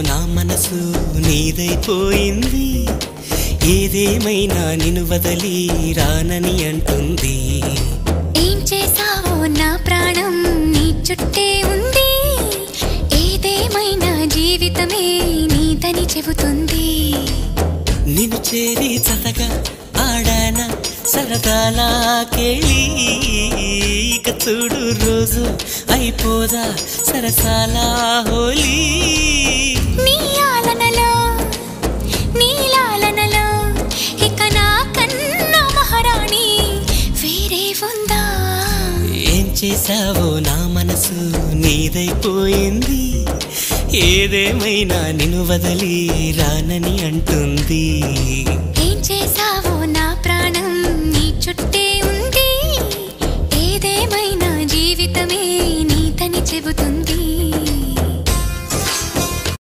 నా మనసు నీదైపోయింది ఏదేమైనా నిన్ను వదలి రానని అంటుంది ఏం చేసావో నా ప్రాణం నీ చుట్టే ఉంది ఏదేమైనా జీవితమే నీదని చెబుతుంది నిన్ను చేరి చతగా ఆడానా సరదాలా కేళి ఇక చూడు రోజు అయిపోదా సరసాలా హోలీ నీ ఆలనలో నీ లాలనలో ఇక నా కన్నా మహారాణి వేరే ఉందా ఏం చేసావో నా మనసు నీదైపోయింది ఏదేమైనా నిన్ను వదలి రానని అంటుంది ఏం చేసావో నా ప్రాణం నీ చుట్టే ఉంది ఏదేమైనా జీవితమే